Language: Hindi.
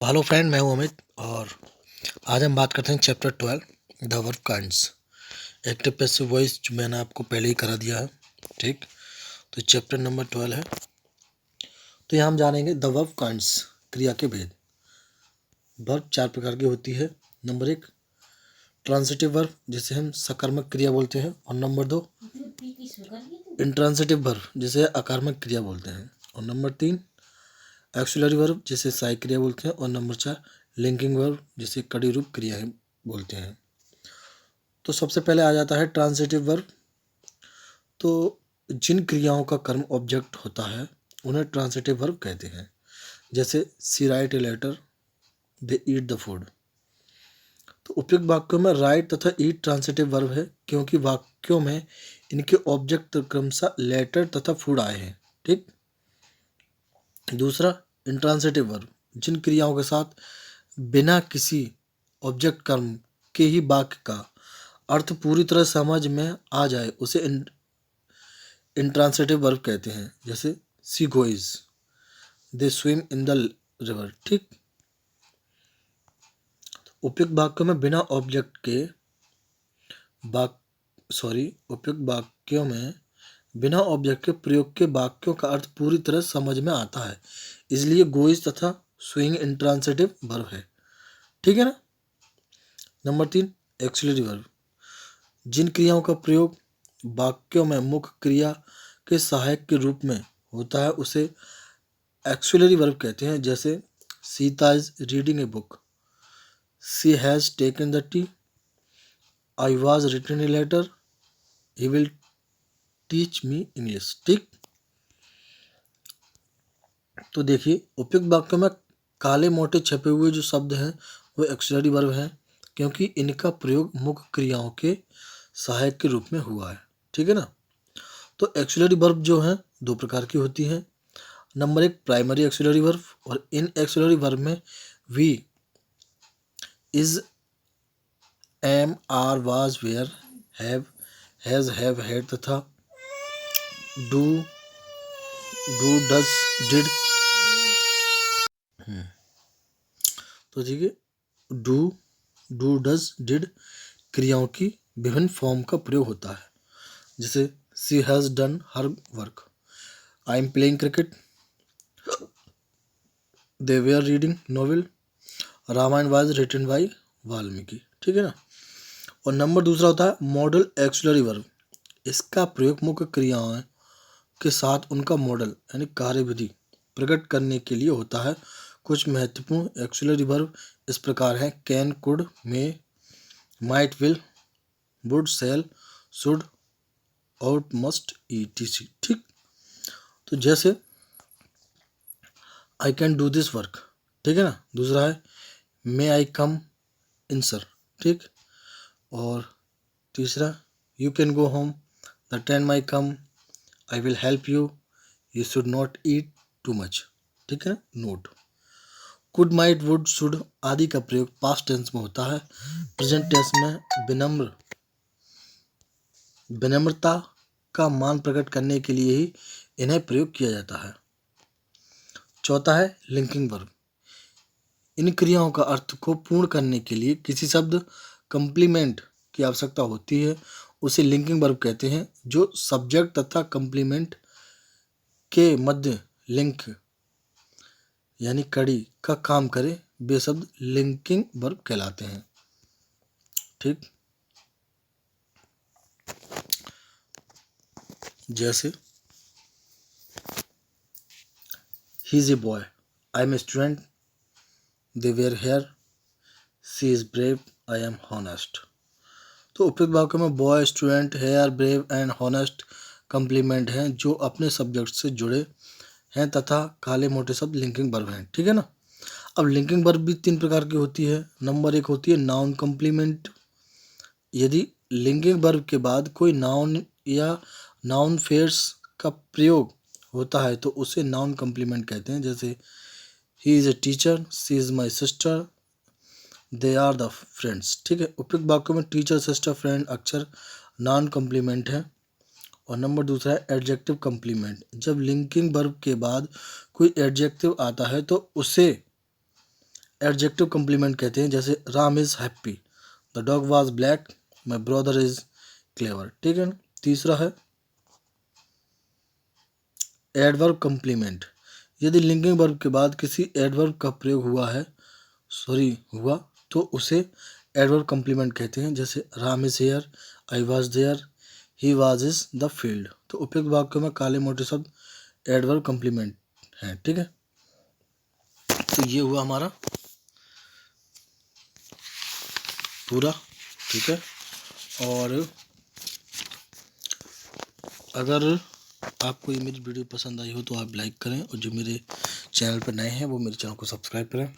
हेलो फ्रेंड, मैं हूं अमित और आज हम बात करते हैं chapter 12 the verb kinds. Active passive voice जो मैंने आपको पहले ही करा दिया है। ठीक, तो चैप्टर नंबर 12 है। तो यहाँ हम जानेंगे द वर्ब काइंड्स, क्रिया के भेद। वर्ब चार प्रकार की होती है। नंबर 1 ट्रांसिटिव वर्ब, जिसे हम सकर्मक क्रिया बोलते हैं। और नंबर 2 इंट्रांसिटिव वर्ब, जिसे अकर्मक क्रिया बोलते हैं। और नंबर 3 एक्सुलरी वर्ब, जिसे सहायक क्रिया बोलते हैं। और नंबर 4 लिंकिंग वर्ब, जिसे कड़ी रूप क्रियाएं बोलते हैं। तो सबसे पहले आ जाता है ट्रांसिटिव वर्ब। तो जिन क्रियाओं का कर्म ऑब्जेक्ट होता है उन्हें ट्रांसिटिव वर्ब कहते हैं। जैसे she write a letter, they eat the food. तो उपयुक्त वाक्यों में राइट तथा ईट ट्रांसिटिव वर्ब है, क्योंकि वाक्यों में इनके ऑब्जेक्ट क्रमशः लेटर तथा फूड आए हैं। ठीक। दूसरा इंट्रांसिटिव वर्ब, जिन क्रियाओं के साथ बिना किसी ऑब्जेक्ट कर्म के ही वाक्य का अर्थ पूरी तरह समझ में आ जाए उसे इंट्रांसिटिव वर्ब कहते हैं। जैसे she goes, they swim in the river. ठीक। उपयुक्त वाक्यों में बिना ऑब्जेक्ट के उपयुक्त वाक्यों में बिना ऑब्जेक्ट के प्रयोग के वाक्यों का अर्थ पूरी तरह समझ में आता है, इसलिए गोइज तथा स्विंग इंट्रांसिटिव वर्ब है। ठीक है ना। नंबर 3 एक्सिलरी वर्ब, जिन क्रियाओं का प्रयोग वाक्यों में मुख्य क्रिया के सहायक के रूप में होता है उसे एक्सिलरी वर्ब कहते हैं। जैसे Sita is reading a book, she has taken the tea, I was written a letter, he will teach me English. ठीक। तो देखिए, उपयुक्त वाक्यों में काले मोटे छपे हुए जो शब्द हैं वो एक्सिलरी वर्ब हैं, क्योंकि इनका प्रयोग मुख्य क्रियाओं के सहायक के रूप में हुआ है। ठीक है ना। तो एक्सिलरी वर्ब जो हैं दो प्रकार की होती हैं। नंबर 1 प्राइमरी एक्सिलरी वर्ब, और इन एक्सिलरी वर्ब में be, is, am, are, was, were, have, has, have, had तथा डू, डज, डिड। तो देखिए, डू, डज, डिड क्रियाओं की विभिन्न फॉर्म का प्रयोग होता है। जैसे she has done her work, I am playing cricket, they were reading novel, Ramayana was written by Valmiki. ठीक है ना। और नंबर दूसरा होता है मॉडल एक्सिलरी वर्ब। इसका प्रयोग मुख्य क्रियाओं के साथ उनका मॉडल यानी कार्यविधि प्रकट करने के लिए होता है। कुछ महत्वपूर्ण एक्सिलरी वर्ब इस प्रकार हैं: can, could, may, might, will, would, shall, should, ought, must, etc. ठीक। तो जैसे I can do this work. ठीक है ना। दूसरा है मे आई कम इन सर। ठीक। और तीसरा you can go home, the train my come, I will help you, you should not eat too much. ठीक है। Note could, might, would, should आदि का प्रयोग पास्ट टेंस में होता है। प्रेजेंट टेंस में विनम्रता का मान प्रकट करने के लिए ही इन्हें प्रयोग किया जाता है। चौथा है लिंकिंग वर्ब। इन क्रियाओं का अर्थ को पूर्ण करने के लिए किसी शब्द कंप्लीमेंट की आवश्यकता होती है, उसे लिंकिंग वर्ब कहते हैं। जो सब्जेक्ट तथा कंप्लीमेंट के मध्य लिंक यानी कड़ी का काम करे वे शब्द लिंकिंग वर्ब कहलाते हैं। ठीक। जैसे he is a boy, I am a student, they were here, she is brave, I am honest. तो उपयुक्त वाक्यों में boy, student, here, brave and honest complement हैं जो अपने सब्जेक्ट से जुड़े हैं तथा काले मोटे शब्द लिंकिंग वर्ब हैं। ठीक है ना। अब लिंकिंग वर्ब भी तीन प्रकार की होती है। नंबर 1 होती है नाउन कंप्लीमेंट। यदि लिंकिंग वर्ब के बाद कोई नाउन या नाउन फ्रेज का प्रयोग होता है तो उसे नाउन कंप्लीमेंट कहते हैं। जैसे he is a teacher, she is my sister, they are the friends. ठीक है। उपयुक्त वाक्यों में टीचर, सिस्टर, फ्रेंड अक्षर नॉन कम्प्लीमेंट है। और नंबर दूसरा है एडजेक्टिव कम्प्लीमेंट। जब लिंकिंग वर्ब के बाद कोई एडजेक्टिव आता है तो उसे एडजेक्टिव कम्प्लीमेंट कहते हैं, जैसे Ram is happy, the dog was black, my brother is clever. ठीक है। तीसरा है एडवर्ब कम्प्लीमेंट। यदि लिंकिंग वर्ब के बाद किसी एडवर्ब का प्रयोग हुआ तो उसे एडवर्ब कम्प्लीमेंट कहते हैं, जैसे Ram is here, I was there, he was is the field. तो उपयुक्त वाक्यों में काले मोटे शब्द एडवर्ब कम्प्लीमेंट हैं। ठीक है। तो ये हुआ हमारा पूरा। ठीक है। और अगर आपको ये मेरी वीडियो पसंद आई हो तो आप लाइक करें, और जो मेरे चैनल पर नए हैं वो मेरे चैनल को सब्सक्राइब करें।